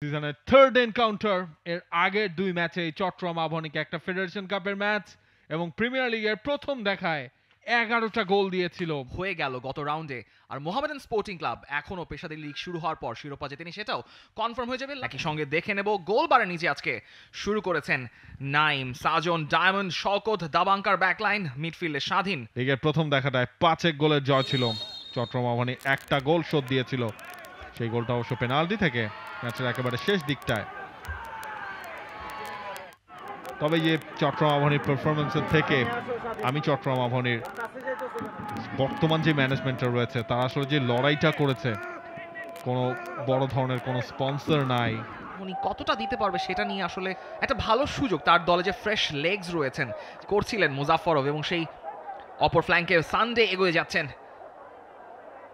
সিজনের third encounter. এর আগের দুই ম্যাচে চট্টগ্রাম আবাহনীকে একটা ফেডারেশন কাপের ম্যাচ এবং প্রিমিয়ার লিগের প্রথম দেখায় 11টা গোল দিয়েছিল। হয়ে গেল গত রাউন্ডে। আর মোহামেডান স্পোর্টিং ক্লাব এখনও পেশাদার লিগ শুরু হওয়ার পর শিরোপা জেতেনি, সেটাও কনফার্ম হয়ে যাবে। একই সঙ্গে দেখে নেব গোলবারের নিচে আজকে শুরু করেছেন নাইম, সাজন, ডায়মন্ড, শওকত, দাবাঙ্কার ব্যাকলাইন, মিডফিল্ডে স্বাধীন। লিগের প্রথম দেখাটায় 5 গোলের জয় ছিল। চট্টগ্রাম আবাহনী একটা গোল শোধ দিয়েছিল, সেই গোলটা অবশ্য পেনাল্টি থেকে ম্যাচের একেবারে শেষ দিকটায়। তবে যে চট্টগ্রাম আবাহনীর পারফরমেন্সের থেকে আমি চট্টগ্রাম আবাহনীর বর্তমান যে ম্যানেজমেন্টটা রয়েছে তারা আসলে যে লড়াইটা করেছে, কোনো বড় ধরনের কোনো স্পন্সর নাই, উনি কতটা দিতে পারবে সেটা নিয়ে আসলে একটা ভালো সুযোগ। তার দলে যে ফ্রেশ লেগস রয়েছেন করছিলেন মুজাফফরভ, এবং সেই অপর ফ্ল্যাঙ্কে সানডে এগিয়ে যাচ্ছেন,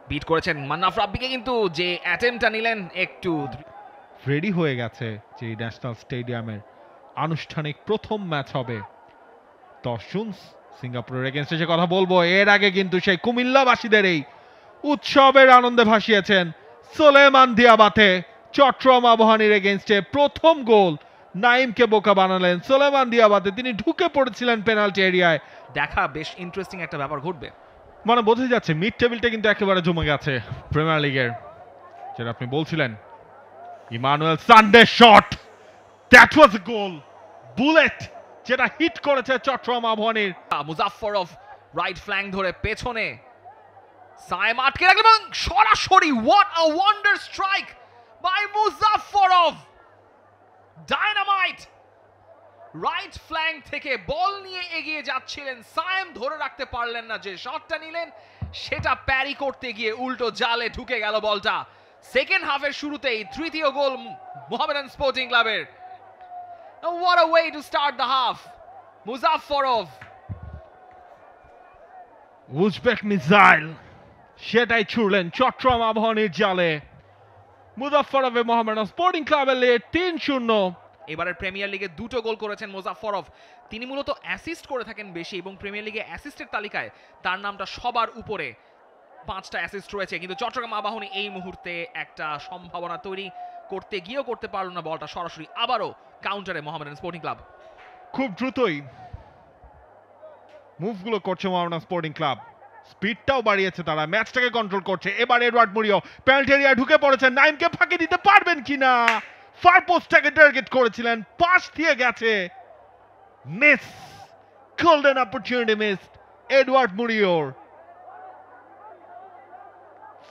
বিট করেছেন মান্নাফ রাব্বিকে, কিন্তু যে অ্যাটেম্পটা নিলেন একটু রেডি হয়ে গেছে যে ন্যাশনাল স্টেডিয়ামের আনুষ্ঠানিক প্রথম ম্যাচ হবে দর্শন সিঙ্গাপুরের এগেনস্টে। সে কথা বলবো এর আগে কিন্তু সেই কুমিল্লাবাসীদের এই উৎসবের আনন্দে ভাসিয়েছেন সোলেমান দিয়াবাতে। চট্টগ্রাম আবাহনীর এগেনস্টে প্রথম গোল নাইমকে বোকা বানালেন সোলেমান দিয়াবাতে। তিনি ঢুকে পড়েছিলেন পেনাল্টি এরিয়ায়। দেখা বেশ ইন্টারেস্টিং একটা ব্যাপার ঘটবে, মানে বোঝা যাচ্ছে মিড টেবিলটা কিন্তু একেবারে জমে গেছে প্রিমিয়ার লিগের। যেটা আপনি বলছিলেন, Emmanuel Sunday shot, that was a goal, bullet যেটা হিট করেছে চট্টগ্রাম আবাহনীর। মুজাফফরভ রাইট ফ্ল্যাঙ্ক ধরে পেছনে সাইম আটকে রাখলেন এবং সরাসরি what a wonder strike by Muzaffarov, dynamite. Right flank থেকে বল নিয়ে এগিয়ে যাচ্ছিলেন, সাইম ধরে রাখতে পারলেন না, যে শটটা নিলেন সেটা প্যারি করতে গিয়ে উল্টো জালে ঢুকে গেল বলটা। সেকেন্ড হাফের শুরুতেই তৃতীয় গোল মোহামেডান স্পোর্টিং ক্লাবের। What a way to start the half. Muzaffarov Uzbek missile সেটাই ছুড়লেন চট্টগ্রাম আবাহনীর জালে। মুজাফফরভে মোহামেডান স্পোর্টিং ক্লাবের লিড 3-0। এবারের প্রিমিয়ার লিগে দুটো গোল করেছেন মুজাফফরভ। তিনি মূলত অ্যাসিস্ট করে থাকেন বেশি, এবং প্রিমিয়ার লিগে অ্যাসিস্টের তালিকায় তার নামটা সবার উপরে, 5টা অ্যাসিস্ট রয়েছে। কিন্তু চট্টগ্রাম আবাহনী এই মুহূর্তে একটা সম্ভাবনা তৈরি করতে গিয়েও করতে পারল না, বলটা সরাসরি আবারও কাউন্টারে মোহামেডান স্পোর্টিং ক্লাব। খুব দ্রুতই মুভগুলো করছে মোহামেডান স্পোর্টিং ক্লাব, স্পিডটাও বাড়িয়েছে তারা, ম্যাচটাকে কন্ট্রোল করছে। এবার এডওয়ার্ড মুরিও পেনাল্টি এরিয়ায় ঢুকে পড়েছেন, নাইমকে ফাঁকি দিতে পারবেন কিনা, ফার পোস্টটাকে টার্গেট করেছিলেন, পাস দিয়ে গেছে, miss, golden opportunity miss Edward মুরিওর।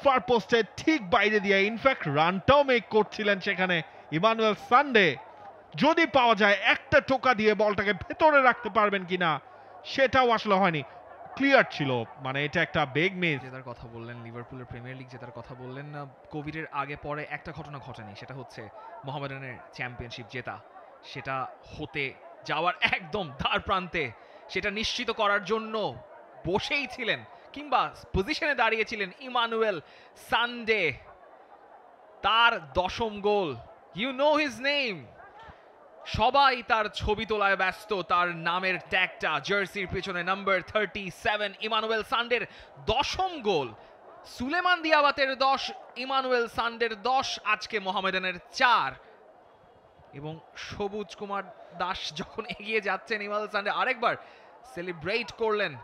ফার পোস্টে ঠিক বাইরে দিয়ে ইনফ্যাক্ট রানটাও মেক করছিলেন সেখানে ইমানুয়েল সানডে। যদি পাওয়া যায় একটা টোকা দিয়ে বলটাকে ভেতরে রাখতে পারবেন কিনা সেটাও আসলে হয়নি, ক্লিয়ার ছিল। মানে এটা একটা বেগ মিস। জেতার কথা বললেন, লিভারপুলের প্রিমিয়ার লিগ জেতার কথা বললেন না, কোভিডের আগে পরে একটা ঘটনা ঘটেনি, সেটা হচ্ছে মোহামেডানের চ্যাম্পিয়নশিপ জেতা। সেটা হতে যাওয়ার একদম দ্বার প্রান্তে, সেটা নিশ্চিত করার জন্য বসেই ছিলেন কিংবা পজিশনে দাঁড়িয়েছিলেন ইমানুয়েল সানডে। তার 10ম গোল, ইউ নো হিজ নেম, সবাই তার ছবি তোলায় ব্যস্ত। তার নামের ট্যাগটা জার্সির পেছনে নাম্বার 37, ইমানুয়েল সানডের 10ম গোল। সুলেমান দিয়াবাতের 10, ইমানুয়েল সানডের 10, আজকে মোহামেডানের 4। এবং সবুজ কুমার দাস যখন এগিয়ে যাচ্ছেন, ইমানুয়েল সানডে আরেকবার সেলিব্রেট করলেন।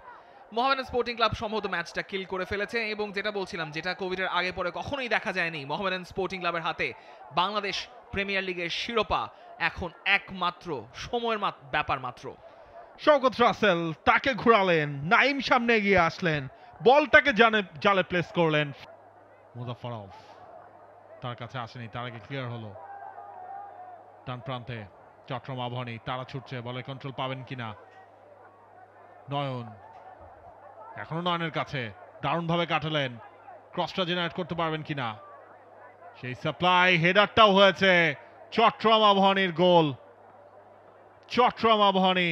মোহামেডান স্পোর্টিং ক্লাব সম্ভবত ম্যাচটা কিল করে ফেলেছে, এবং যেটা বলছিলাম, যেটা কোভিডের আগে পরে কখনোই দেখা যায়নি, মোহামেডান স্পোর্টিং ক্লাবের হাতে বাংলাদেশ প্রিমিয়ার লিগের শিরোপা এখন একমাত্র সময়ের ব্যাপার মাত্র। শওকত রাসেল তাকে ঘুরালেন, নাইম সামনে এগিয়ে আসলেন, বলটাকে জালে প্লেস করলেন। মুজাফফরভ তার কাছে আসেনি, তার আগে ক্লিয়ার হলো। ডান প্রান্তে চট্টগ্রাম আবাহনী, তারা ছুটছে, বলে কন্ট্রোল পাবেন কিনা। নয়ন, এখনো নয়নের কাছে, দারুণভাবে কাটালেন, ক্রসটা জেনারেট করতে পারবেন কিনা। সেই সাপ্লাই হেডারটাও হয়েছে, চট্টগ্রাম আবাহনীর গোল। চট্টগ্রাম আবাহনী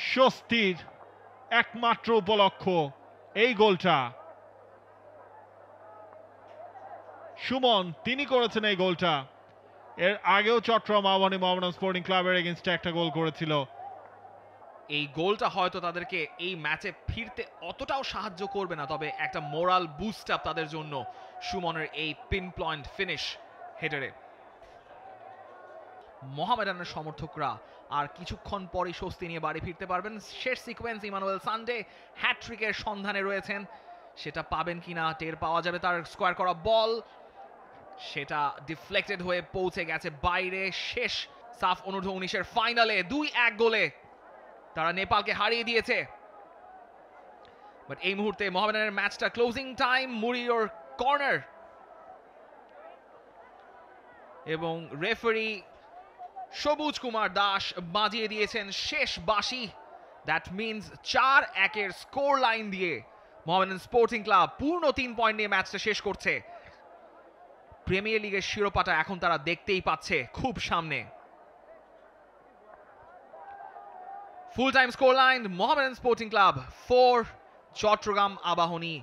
স্বস্তির একমাত্র উপলক্ষ এই গোলটা। সুমন তিনি করেছেন এই গোলটা। এর আগেও চট্টগ্রাম আবাহনী মোহামেডান স্পোর্টিং ক্লাবের এগেইনস্টে একটা গোল করেছিল। এই গোলটা হয়তো তাদেরকে এই ম্যাচে ফিরতে অতটাও সাহায্য করবে না, তবে একটা মোরাল বুস্ট আপ তাদের জন্য সুমনের এই পিন পয়েন্ট ফিনিশ হেডারে। মোহামেডানের সমর্থকরা আর কিছুক্ষণ পরই স্বস্তি নিয়ে বাড়ি ফিরতে পারবেন। শেষ সিকোয়েন্স ইমানুয়েল সানডে হ্যাটট্রিকের সন্ধানে রয়েছেন, সেটা পাবেন কিনা টের পাওয়া যাবে। তার স্কোয়ার করা বল সেটা ডিফ্লেক্টেড হয়ে পৌঁছে গেছে বাইরে। শেষ সাফ অনূর্ধ্ব 19-এর ফাইনালে 2-1 গোলে তারা নেপালকে হারিয়ে দিয়েছে। বাট এই মুহূর্তে মোহামেডানের ম্যাচটা ক্লোজিং টাইম, মুরিওর কর্নার এবং রেফারি সবুজ কুমার দাস বাজিয়ে দিয়েছেন শেষ বাঁশি। দ্যাট মিনস 4-1-এর স্কোর লাইন দিয়ে মোহামেডান স্পোর্টিং ক্লাব পূর্ণ 3 পয়েন্ট নিয়ে ম্যাচটা শেষ করছে। প্রিমিয়ার লিগের শিরোপাটা এখন তারা দেখতেই পাচ্ছে খুব সামনে। Full time score line, Mohammedan Sporting Club 4, Chattogram Abahani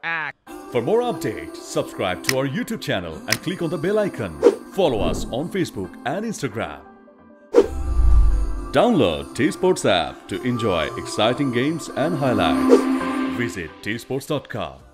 1। For more updates, subscribe to our YouTube channel and click on the bell icon. Follow us on Facebook and Instagram. Download T-Sports app to enjoy exciting games and highlights. Visit tsports.com.